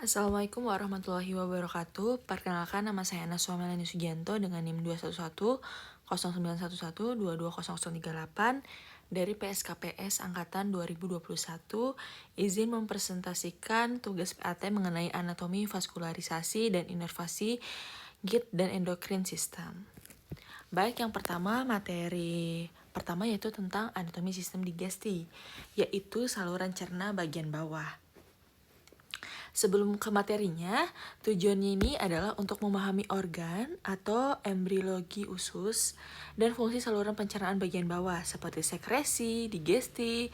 Assalamualaikum warahmatullahi wabarakatuh. Perkenalkan, nama saya Ana Suamelani Sugianto dengan NIM 211 0911 220038 dari PSKPS Angkatan 2021. Izin mempresentasikan tugas PAT mengenai anatomi, vaskularisasi, dan inervasi git dan endokrin sistem. Baik, yang pertama, materi pertama yaitu tentang anatomi sistem digesti, yaitu saluran cerna bagian bawah. Sebelum ke materinya, tujuannya ini adalah untuk memahami organ atau embriologi usus dan fungsi saluran pencernaan bagian bawah seperti sekresi, digesti,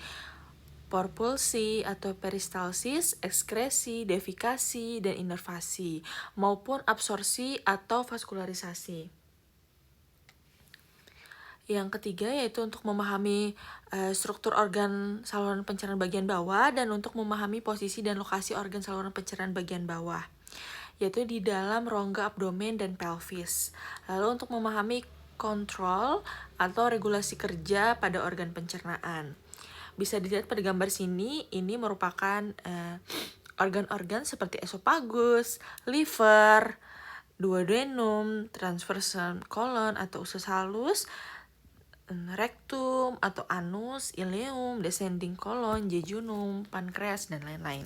porpulsi atau peristalsis, ekskresi, defikasi, dan inervasi, maupun absorpsi atau vaskularisasi. Yang ketiga yaitu untuk memahami struktur organ saluran pencernaan bagian bawah dan untuk memahami posisi dan lokasi organ saluran pencernaan bagian bawah, yaitu di dalam rongga abdomen dan pelvis. Lalu untuk memahami kontrol atau regulasi kerja pada organ pencernaan. Bisa dilihat pada gambar sini, ini merupakan organ-organ seperti esofagus, liver, duodenum, transverse colon atau usus halus, rektum atau anus, ileum, descending colon, jejunum, pankreas, dan lain-lain.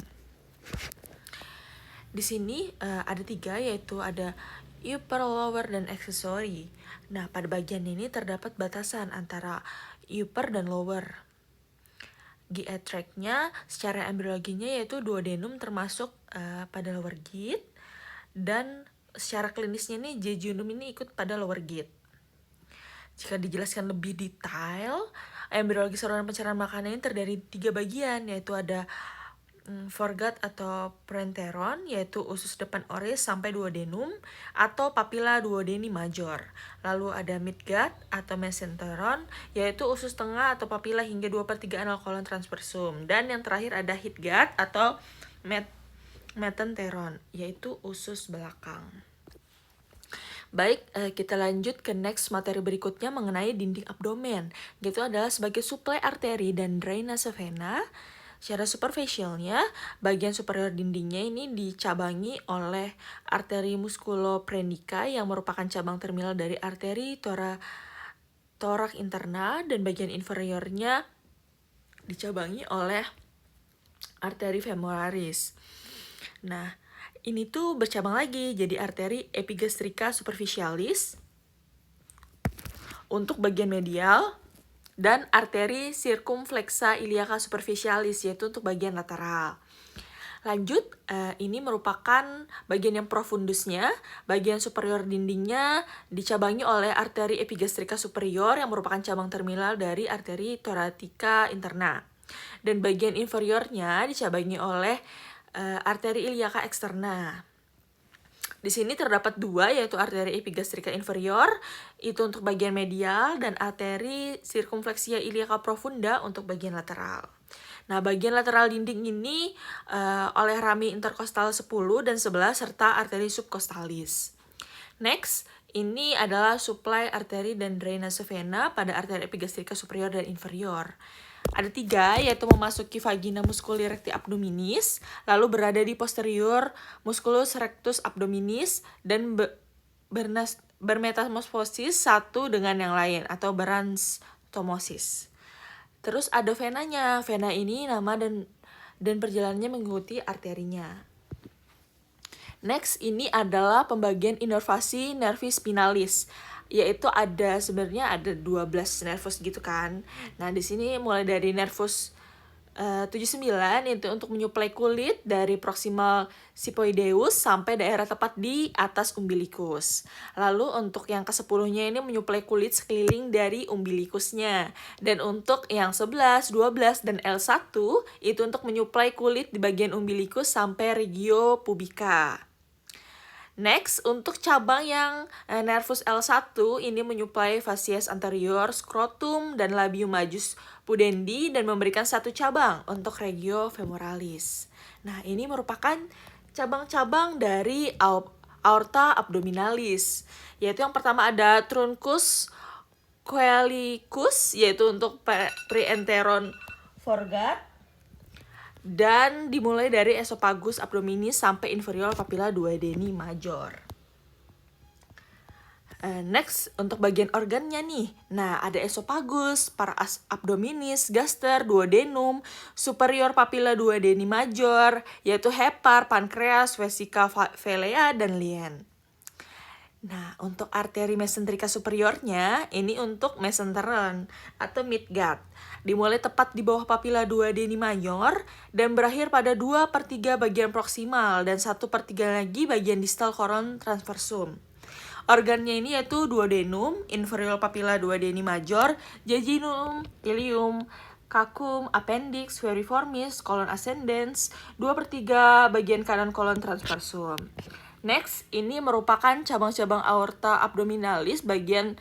Di sini ada 3, yaitu ada upper, lower, dan accessory. Nah, pada bagian ini terdapat batasan antara upper dan lower. GI tract-nya secara embriologinya yaitu duodenum termasuk pada lower git, dan secara klinisnya nih jejunum ini ikut pada lower git. Jika dijelaskan lebih detail, embriologi saluran pencernaan makanan ini terdiri 3 bagian, yaitu ada foregut atau parenteron, yaitu usus depan oris sampai duodenum atau papilla duodeni major. Lalu ada midgut atau mesenteron, yaitu usus tengah atau papilla hingga 2/3 anal kolon transversum. Dan yang terakhir ada hidgut atau mesenteron, yaitu usus belakang. Baik, kita lanjut ke next materi berikutnya mengenai dinding abdomen. Itu adalah sebagai suplai arteri dan drainase vena. Secara superficialnya, bagian superior dindingnya ini dicabangi oleh arteri musculophrenica yang merupakan cabang terminal dari arteri thorax interna, dan bagian inferiornya dicabangi oleh arteri femoralis. Nah, ini tuh bercabang lagi jadi arteri epigastrica superficialis untuk bagian medial dan arteri circumflexa iliaca superficialis yaitu untuk bagian lateral. Lanjut, ini merupakan bagian yang profundusnya. Bagian superior dindingnya dicabangi oleh arteri epigastrica superior yang merupakan cabang terminal dari arteri thoracica interna. Dan bagian inferiornya dicabangi oleh arteri iliaca eksterna. Di sini terdapat 2, yaitu arteri epigastrica inferior itu untuk bagian medial dan arteri circumflexia iliaca profunda untuk bagian lateral. Nah, bagian lateral dinding ini oleh rami interkostal 10 dan 11 serta arteri subcostalis. Next, ini adalah suplai arteri dan drainase vena pada arteri epigastrica superior dan inferior. Ada 3, yaitu memasuki vagina musculi recti abdominis, lalu berada di posterior musculus rectus abdominis, dan bermetamorfosis satu dengan yang lain atau beranstomosis. Terus ada venanya. Vena ini nama dan perjalanannya mengikuti arterinya. Next, ini adalah pembagian inervasi nervis spinalis, yaitu sebenarnya ada 12 nervus gitu kan. Nah, di sini mulai dari nervus 79 itu untuk menyuplai kulit dari proximal sipoideus sampai daerah tepat di atas umbilikus. Lalu untuk yang ke-10-nya ini menyuplai kulit sekeliling dari umbilikusnya. Dan untuk yang 11, 12, dan L1 itu untuk menyuplai kulit di bagian umbilikus sampai regio pubica. Next, untuk cabang yang nervus L1 ini menyuplai facies anterior, scrotum, dan labium majus pudendi dan memberikan 1 cabang untuk regio femoralis. Nah, ini merupakan cabang-cabang dari aorta abdominalis, yaitu yang pertama ada truncus coelicus, yaitu untuk preenteron foregut. dan dimulai dari esophagus abdominis sampai inferior papilla duodeni major. Next, untuk bagian organnya nih. Nah, ada esophagus, paras abdominis, gaster, duodenum, superior papilla duodeni major, yaitu hepar, pankreas, vesika velea, dan lien. Nah, untuk arteri mesenterika superiornya, ini untuk mesenteren atau midgut. Dimulai tepat di bawah papilla duodeni major dan berakhir pada 2/3 bagian proksimal dan 1/3 lagi bagian distal koron transversum. Organnya ini yaitu duodenum, inferior papilla duodeni major, jejunum, ileum, caecum, appendix, veriformis, colon ascendens, 2/3 bagian kanan kolon transversum. Next, ini merupakan cabang-cabang aorta abdominalis bagian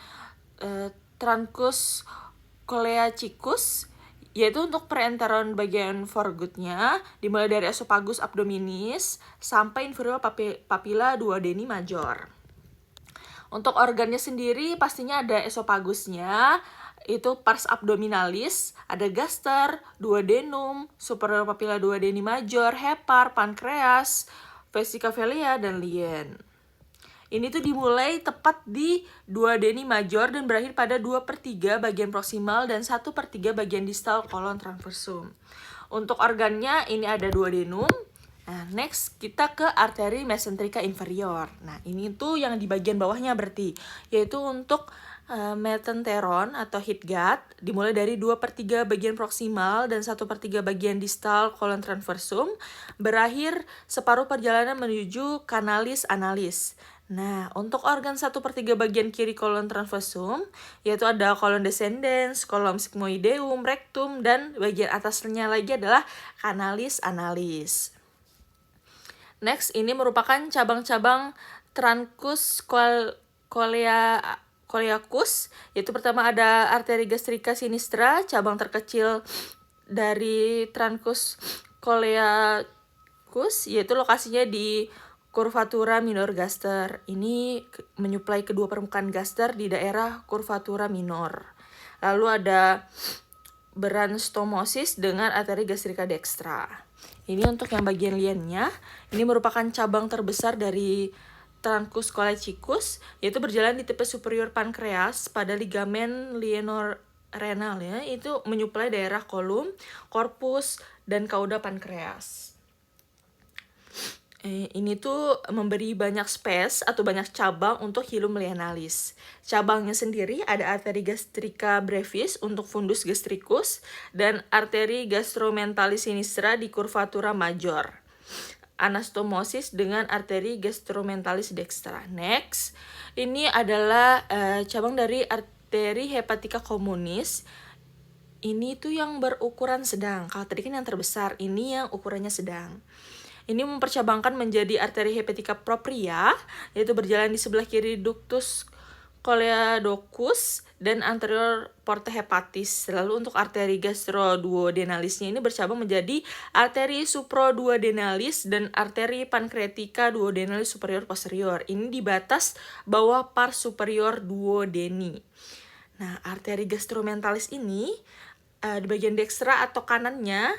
truncus coleachicus, yaitu untuk perenteron bagian foregut-nya, dimulai dari esophagus abdominis sampai inferior papilla duodeni major. Untuk organnya sendiri pastinya ada esophagusnya, itu pars abdominalis, ada gaster, duodenum, superior papilla duodeni major, hepar, pankreas, vesika velea, dan lien. Ini tuh dimulai tepat di duodeni major dan berakhir pada 2/3 bagian proksimal dan 1/3 bagian distal kolon transversum. Untuk organnya ini ada duodenum. Nah, next kita ke arteri mesenterika inferior. Nah, ini tuh yang di bagian bawahnya berarti, yaitu untuk mesenteron atau hidgut, dimulai dari 2/3 bagian proksimal dan 1/3 bagian distal kolon transversum, berakhir separuh perjalanan menuju canalis analis. Nah, untuk organ 1/3 bagian kiri kolon transversum, yaitu ada kolon descendens, kolon sigmoideum, rectum, dan bagian atasnya lagi adalah canalis analis. Next, ini merupakan cabang-cabang truncus coleachicus, yaitu pertama ada arteri gastrika sinistra, cabang terkecil dari truncus coleachicus, yaitu lokasinya di curvatura minor gaster. Ini menyuplai kedua permukaan gaster di daerah curvatura minor. Lalu ada branstomosis dengan arteri gastrika dextra. Ini untuk yang bagian liennya. Ini merupakan cabang terbesar dari truncus coleachicus, yaitu berjalan di tepi superior pankreas pada ligamen lienorenal ya, itu menyuplai daerah kolum, korpus, dan kauda pankreas. Ini tuh memberi banyak space atau banyak cabang untuk hilum lienalis. Cabangnya sendiri ada arteri gastrika brevis untuk fundus gastricus dan arteri gastromentalis sinistra di curvatura major. Anastomosis dengan arteri gastromentalis dextra. Next, ini adalah cabang dari arteri hepatica communis. Ini tuh yang berukuran sedang. Kalau tadi kan yang terbesar, ini yang ukurannya sedang. Ini mempercabangkan menjadi arteri hepatica propria, yaitu berjalan di sebelah kiri ductus coleodochus dan anterior porta hepatis. Lalu untuk arteri gastroduodenalisnya ini bercabang menjadi arteri supraduodenalis dan arteri pankreatika duodenalis superior posterior. Ini di batas bawah pars superior duodeni. Nah, arteri gastromentalis ini di bagian dextra atau kanannya,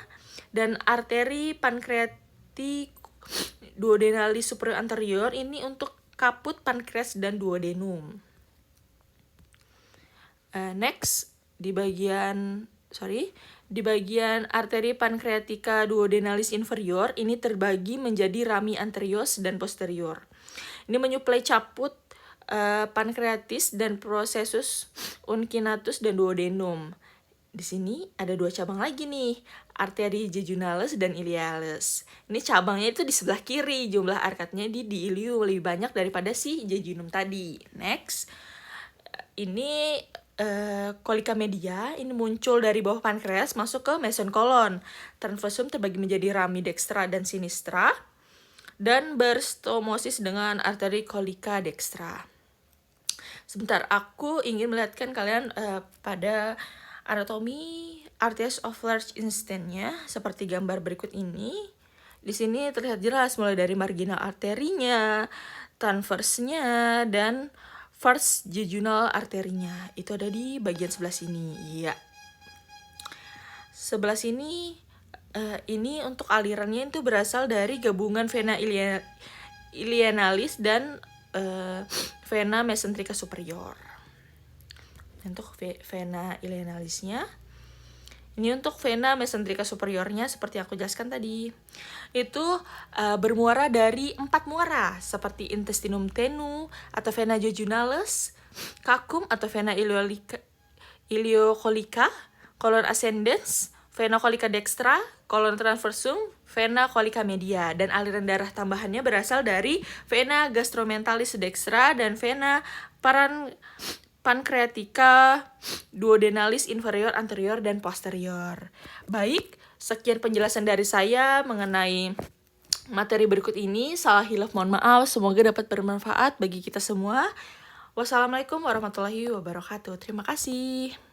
dan arteri pankreatika duodenalis superior anterior ini untuk kaput, pankreas, dan duodenum. Next, di bagian arteri pankreatika duodenalis inferior ini terbagi menjadi rami anterior dan posterior. Ini menyuplai caput, pankreatis, dan processus uncinatus dan duodenum. Di sini ada dua cabang lagi nih, arteri jejunalis dan ilialis. Ini cabangnya itu di sebelah kiri, jumlah arkadnya di ileum lebih banyak daripada si jejunum tadi. Next, ini kolika media, ini muncul dari bawah pankreas masuk ke mesenkolon. Transversum terbagi menjadi rami dextra dan sinistra, dan berstomosis dengan arteri kolika dextra. Sebentar, aku ingin melihatkan kalian pada anatomi arteries of large intestine-nya seperti gambar berikut ini. Di sini terlihat jelas mulai dari marginal arterinya, transverse-nya, dan first jejunal arterinya. Itu ada di bagian sebelah sini. Iya. Sebelah sini Ini untuk alirannya itu berasal dari gabungan vena ilienalis dan vena mesentrika superior. Untuk vena ilienalisnya, ini untuk vena mesentrika superiornya seperti aku jelaskan tadi, itu bermuara dari 4 muara seperti intestinum tenu atau vena jejunalis, cacum atau vena ileocolica, colon ascendens, vena colica dextra, colon transversum, vena colica media, dan aliran darah tambahannya berasal dari vena gastromentalis dextra dan vena pancreatica duodenalis inferior, anterior, dan posterior. Baik, sekian penjelasan dari saya mengenai materi berikut ini. Salah hilaf mohon maaf, semoga dapat bermanfaat bagi kita semua. Wassalamualaikum warahmatullahi wabarakatuh. Terima kasih.